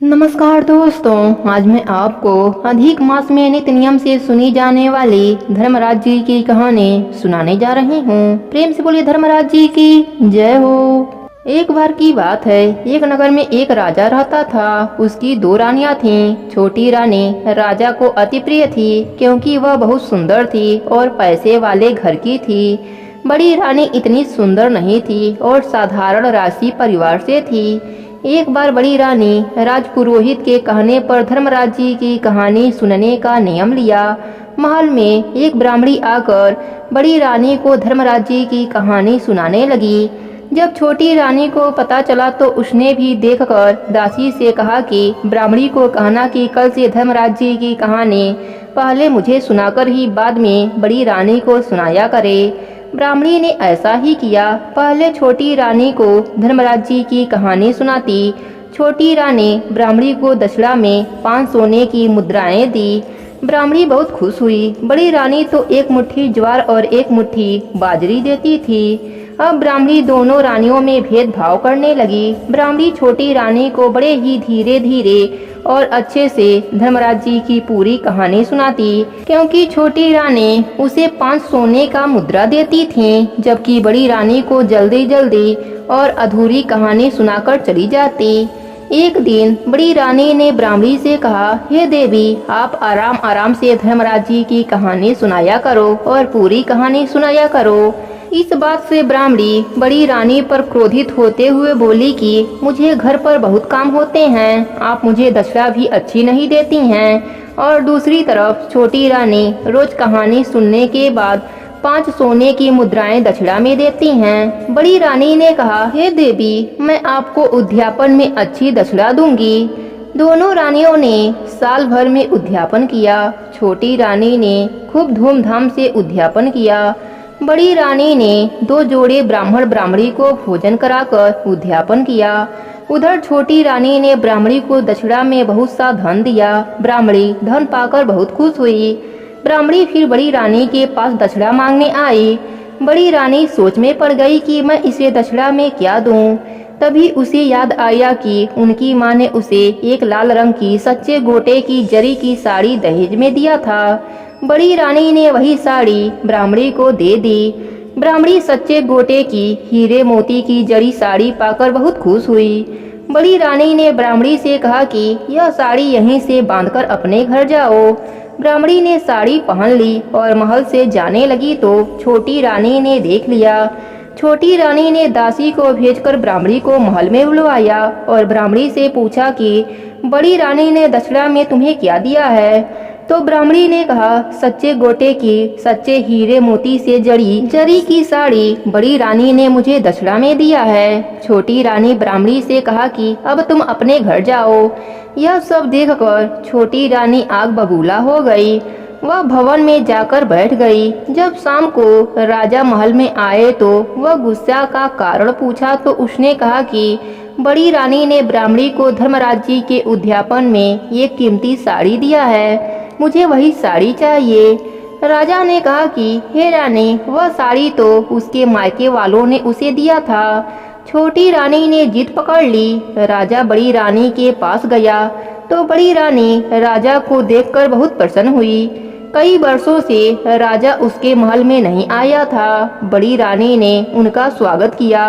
नमस्कार दोस्तों, आज मैं आपको अधिक मास में नित्य नियम से सुनी जाने वाली धर्मराज जी की कहानी सुनाने जा रही हूँ। प्रेम से बोलिए धर्मराज जी की जय हो। एक बार की बात है, एक नगर में एक राजा रहता था। उसकी दो रानियां थीं। छोटी रानी राजा को अति प्रिय थी क्योंकि वह बहुत सुंदर थी और पैसे वाले घर की थी। बड़ी रानी इतनी सुंदर नहीं थी और साधारण राशि परिवार से थी। एक बार बड़ी रानी राजपुरोहित के कहने पर धर्मराज जी की कहानी सुनने का नियम लिया। महल में एक ब्राह्मणी आकर बड़ी रानी को धर्मराज जी की कहानी सुनाने लगी। जब छोटी रानी को पता चला तो उसने भी देखकर दासी से कहा कि ब्राह्मणी को कहना कि कल से धर्मराज जी की कहानी पहले मुझे सुनाकर ही बाद में बड़ी रानी को सुनाया करे। ब्राह्मणी ने ऐसा ही किया। पहले छोटी रानी को धर्मराज जी की कहानी सुनाती। छोटी रानी ब्राह्मणी को दक्षिणा में 5 सोने की मुद्राएं दी। ब्राह्मणी बहुत खुश हुई। बड़ी रानी तो एक मुट्ठी ज्वार और एक मुट्ठी बाजरी देती थी। अब ब्राह्मणी दोनों रानियों में भेदभाव करने लगी। ब्राह्मणी छोटी रानी को बड़े ही धीरे धीरे और अच्छे से धर्मराज जी की पूरी कहानी सुनाती, क्योंकि छोटी रानी उसे 5 सोने का मुद्रा देती थी, जबकि बड़ी रानी को जल्दी जल्दी और अधूरी कहानी सुनाकर चली जाती। एक दिन बड़ी रानी ने ब्राह्मणी से कहा, हे देवी, आप आराम आराम से धर्मराज जी की कहानी सुनाया करो और पूरी कहानी सुनाया करो। इस बात से ब्राह्मणी बड़ी रानी पर क्रोधित होते हुए बोली कि मुझे घर पर बहुत काम होते हैं, आप मुझे दक्षिणा भी अच्छी नहीं देती हैं। और दूसरी तरफ छोटी रानी रोज कहानी सुनने के बाद 5 सोने की मुद्राएं दक्षिणा में देती हैं। बड़ी रानी ने कहा, हे देवी, मैं आपको उद्यापन में अच्छी दक्षिणा दूंगी। दोनों रानियों ने साल भर में उद्यापन किया। छोटी रानी ने खूब धूमधाम से उद्यापन किया। बड़ी रानी ने 2 जोड़े ब्राह्मण ब्राह्मणी को भोजन कराकर उद्यापन किया। उधर छोटी रानी ने ब्राह्मणी को दक्षिणा में बहुत सा धन दिया। ब्राह्मणी धन पाकर बहुत खुश हुई। ब्राह्मणी फिर बड़ी रानी के पास दक्षिणा मांगने आई। बड़ी रानी सोच में पड़ गई कि मैं इसे दक्षिणा में क्या दूं। तभी उसे याद आया कि उनकी माँ ने उसे एक लाल रंग की सच्चे गोटे की जरी की साड़ी दहेज में दिया था। बड़ी रानी ने वही साड़ी ब्राह्मणी को दे दी। ब्राह्मणी सच्चे गोटे की हीरे मोती की जरी साड़ी पाकर बहुत खुश हुई। बड़ी रानी ने ब्राह्मणी से कहा कि यह साड़ी यहीं से बांधकर अपने घर जाओ। ब्राह्मणी ने साड़ी पहन ली और महल से जाने लगी तो छोटी रानी ने देख लिया। छोटी रानी ने दासी को भेजकर ब्राह्मणी को महल में बुलवाया और ब्राह्मणी से पूछा कि बड़ी रानी ने दक्षिणा में तुम्हें क्या दिया है। तो ब्राह्मणी ने कहा, सच्चे गोटे की सच्चे हीरे मोती से जरी की साड़ी बड़ी रानी ने मुझे दक्षिणा में दिया है। छोटी रानी ब्राह्मणी से कहा कि अब तुम अपने घर जाओ। यह सब देखकर छोटी रानी आग बबूला हो गई। वह भवन में जाकर बैठ गई। जब शाम को राजा महल में आए तो वह गुस्सा का कारण पूछा तो उसने कहा कि बड़ी रानी ने ब्राह्मणी को धर्मराज जी के उद्यापन में एक कीमती साड़ी दिया है, मुझे वही साड़ी चाहिए। राजा ने कहा कि हे रानी, वह साड़ी तो उसके मायके वालों ने उसे दिया था। छोटी रानी ने जिद पकड़ ली। राजा बड़ी रानी के पास गया तो बड़ी रानी राजा को देखकर बहुत प्रसन्न हुई। कई वर्षों से राजा उसके महल में नहीं आया था। बड़ी रानी ने उनका स्वागत किया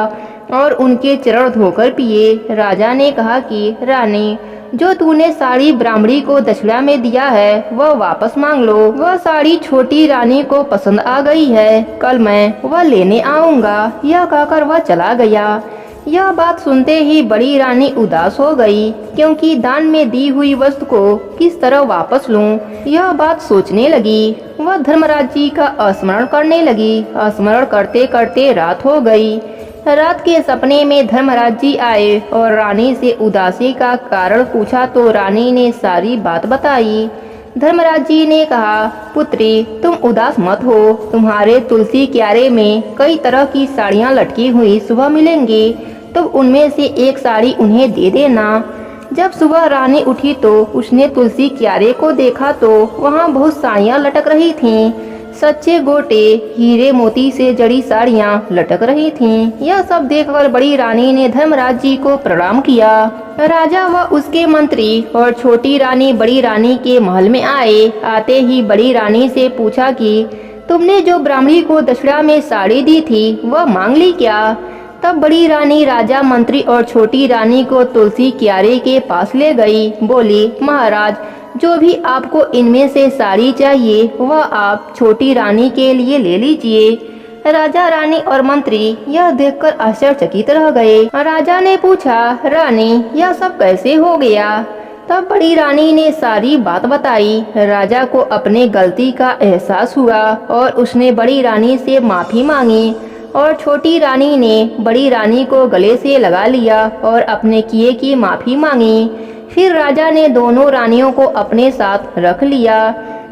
और उनके चरण धोकर पिए। राजा ने कहा कि रानी, जो तूने साड़ी ब्राह्मणी को दक्षिणा में दिया है वह वापस मांग लो। वह साड़ी छोटी रानी को पसंद आ गई है, कल मैं वह लेने आऊंगा। यह कहकर वह चला गया। यह बात सुनते ही बड़ी रानी उदास हो गई, क्योंकि दान में दी हुई वस्तु को किस तरह वापस लूं, यह बात सोचने लगी। वह धर्मराज जी का स्मरण करने लगी। स्मरण करते करते रात हो गई। रात के सपने में धर्मराज जी आए और रानी से उदासी का कारण पूछा तो रानी ने सारी बात बताई। धर्मराज जी ने कहा, पुत्री, तुम उदास मत हो। तुम्हारे तुलसी क्यारे में कई तरह की साड़ियाँ लटकी हुई सुबह मिलेंगी, तो उनमें से एक साड़ी उन्हें दे देना। जब सुबह रानी उठी तो उसने तुलसी क्यारे को देखा तो वहाँ बहुत साड़ियाँ लटक रही थीं। सच्चे गोटे, हीरे मोती से जड़ी साड़ियाँ लटक रही थीं। यह सब देखकर बड़ी रानी ने धर्मराज जी को प्रणाम किया। राजा व उसके मंत्री और छोटी रानी बड़ी रानी के महल में आए। आते ही बड़ी रानी से पूछा कि तुमने जो ब्राह्मणी को दक्षिणा में साड़ी दी थी वह मांग ली क्या? तब बड़ी रानी राजा, मंत्री और छोटी रानी को तुलसी क्यारे के पास ले गई। बोली, महाराज, जो भी आपको इनमें से साड़ी चाहिए वह आप छोटी रानी के लिए ले लीजिए। राजा, रानी और मंत्री यह देखकर आश्चर्यचकित रह गए। राजा ने पूछा, रानी, यह सब कैसे हो गया? तब बड़ी रानी ने सारी बात बताई। राजा को अपने गलती का एहसास हुआ और उसने बड़ी रानी से माफी मांगी और छोटी रानी ने बड़ी रानी को गले से लगा लिया और अपने किए की माफी मांगी। फिर राजा ने दोनों रानियों को अपने साथ रख लिया।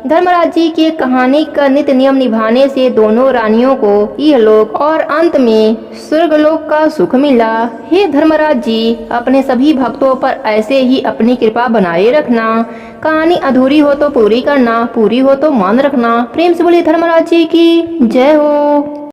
धर्मराज जी की कहानी का नित्य नियम निभाने से दोनों रानियों को इहलोक और अंत में स्वर्गलोक का सुख मिला। हे धर्मराज जी, अपने सभी भक्तों पर ऐसे ही अपनी कृपा बनाए रखना। कहानी अधूरी हो तो पूरी करना, पूरी हो तो मान रखना। प्रेम से बोलिए धर्मराज जी की जय हो।